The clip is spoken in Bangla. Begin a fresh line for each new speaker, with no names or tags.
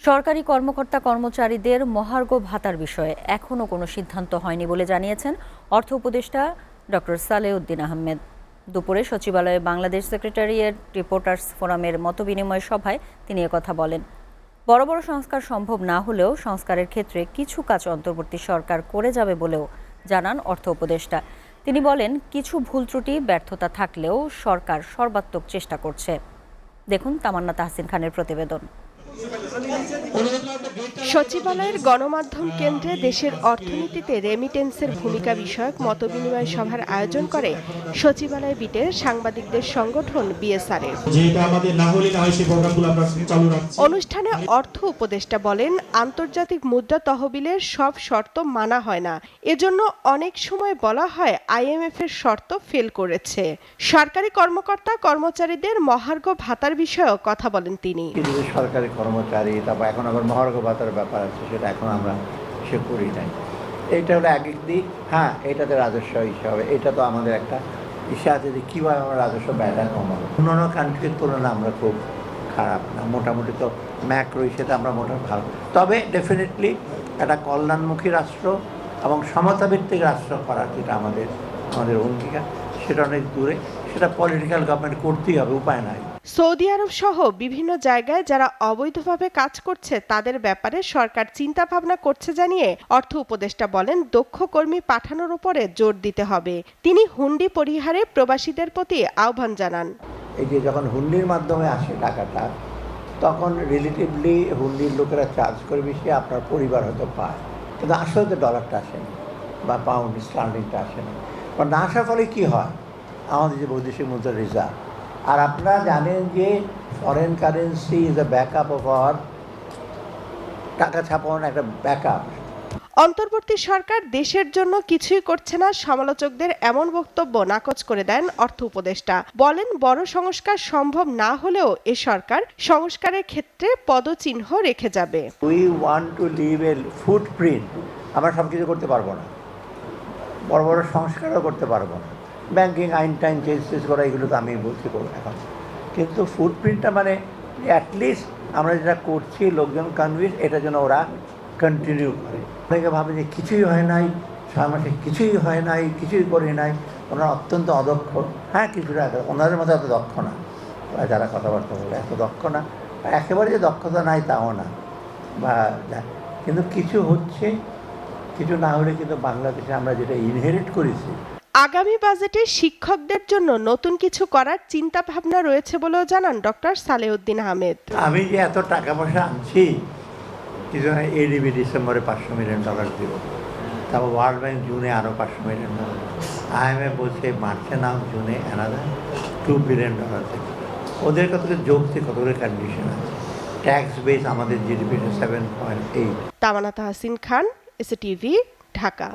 সরকারি কর্মকর্তা কর্মচারীদের মহার্ঘ ভাতার বিষয়ে এখনও কোনো সিদ্ধান্ত হয়নি বলে জানিয়েছেন অর্থ উপদেষ্টা ডক্টর সালেউদ্দিন আহমেদ। দুপুরে সচিবালয়ে বাংলাদেশ সেক্রেটারিয়েট রিপোর্টার্স ফোরামের মতবিনিময় সভায় তিনি একথা বলেন। বড় বড় সংস্কার সম্ভব না হলেও সংস্কারের ক্ষেত্রে কিছু কাজ অন্তর্বর্তী সরকার করে যাবে বলেও জানান অর্থ উপদেষ্টা। তিনি বলেন, কিছু ভুল ত্রুটি ব্যর্থতা থাকলেও সরকার সর্বাত্মক চেষ্টা করছে। দেখুন তামান্না তাহসিন খানের প্রতিবেদন।
সচিবালয়ের গণমাধ্যম কেন্দ্রে দেশের অর্থনীতিতে রেমিটেন্সের ভূমিকা বিষয়ক মতবিনিময় সভার আয়োজন করে সচিবালয় বিটের সাংবাদিকদের সংগঠন বিএসআরএফ। অনুষ্ঠানে অর্থ উপদেষ্টা বলেন, আন্তর্জাতিক মুদ্রা তহবিলের সব শর্ত মানা হয় না, এজন্য অনেক সময় বলা হয় আইএমএফ এর শর্ত ফেল করেছে। সরকারি কর্মকর্তা কর্মচারীদের মহার্ঘ ভাতার বিষয়েও কথা বলেন তিনি।
সরকারি কর্মচারী, তারপর এখন আবার মহার্ঘ ভাতার ব্যাপার আছে, সেটা এখন আমরা সে করি নাই। এইটা হলো এক দিক। হ্যাঁ, এটাতে রাজস্ব হিসাবে এটা তো আমাদের একটা ইস্যু আছে যে কীভাবে আমরা রাজস্ব ব্যয়টা কমাবো। অন্যান্য কান্ট্রির তুলনায় আমরা খুব খারাপ না, মোটামুটি তো ম্যাক্রো হিসেবে আমরা মোটামুটি ভালো। তবে ডেফিনেটলি একটা কল্যাণমুখী রাষ্ট্র এবং সমতাভিত্তিক রাষ্ট্র করার যেটা আমাদের অঙ্গীকার, সেটা অনেক দূরে। সেটা পলিটিক্যাল গভর্নমেন্ট করতেই হবে, উপায় নাই।
সৌদি আরব সহ বিভিন্ন জায়গায় যারা অবৈধভাবে কাজ করছে তাদের ব্যাপারে সরকার চিন্তা ভাবনা করছে জানিয়ে অর্থ উপদেষ্টা বলেন, দক্ষ কর্মী পাঠানোর উপরে জোর দিতে হবে। তিনি হুন্ডি পরিহারে প্রবাসীদের প্রতি আহ্বান জানান।
এই যে যখন হুন্ডির মাধ্যমে আসে টাকাটা, তখন রিলেটিভলি হুন্ডির লোকেরা চার্জ করে বেশি, আপনার পরিবার হয়তো পায়, কিন্তু আসলে তো ডলারটা আসে না বা পাউন্ড স্টার্লিংটা আসে না। বা না আসার ফলে কী হয়, আমাদের যে বৈদেশিক মুদ্রা রিজার্ভ, আর আপনারা জানেন যে foreign currency is a backup of our, টাকা ছাপানোর একটা ব্যাকআপ।
অন্তর্বর্তী সরকার দেশের জন্য কিছুই করছে না, সমালোচকদের এমন বক্তব্য নাকচ করে দেন অর্থ উপদেষ্টা। বলেন, বড় সংস্কার সম্ভব না হলেও এ সরকার সংস্কারের ক্ষেত্রে পদচিহ্ন রেখে যাবে।
We want to leave a footprint. আমরা সব কিছু করতে পারবো না, বড় বড় সংস্কারও করতে পারবো না, ব্যাংকিং আইন টাইন চেঞ্জ করা, এগুলো তো আমি বলছি করবো এখন। কিন্তু ফুটপ্রিন্টটা মানে অ্যাটলিস্ট আমরা যেটা করছি লোকজন কনভিন্স, এটা যেন ওরা কন্টিনিউ করে। অনেকে ভাবে যে কিছুই হয় নাই, 6 মাসে কিছুই হয় নাই, কিছুই করে নাই, ওনারা অত্যন্ত অদক্ষ। হ্যাঁ, কিছুটা ওনাদের মতো এত দক্ষ না, যারা কথাবার্তা বলে এত দক্ষ না, একেবারে যে দক্ষতা নাই তাও না, বা কিন্তু কিছু হচ্ছে, কিছু না হলে কিন্তু বাংলাদেশে আমরা যেটা ইনহেরিট করেছি।
আগামী বাজেটে শিক্ষকদের জন্য নতুন কিছু করার চিন্তা ভাবনা রয়েছে বলেও জানান ডক্টর সালেউদ্দিন আহমেদ।
আমি যে এত টাকা পয়সা আনছি, কিছু এডিবি ডিসেম্বরে $500 মিলিয়ন দিব, তারপর ওয়ার্ল্ড ব্যাংক জুনে আরও $500 মিলিয়ন, IMF বলছে মার্চে নাও জুনে অ্যানাদার $2 বিলিয়ন দেবে। ওদের কতগুলো যোগতে কতগুলো কন্ডিশন আছে। ট্যাক্স বেস আমাদের জিডিপিটা 7.8।
তামান্না তাহসিন খান, এসএটিভি, ঢাকা।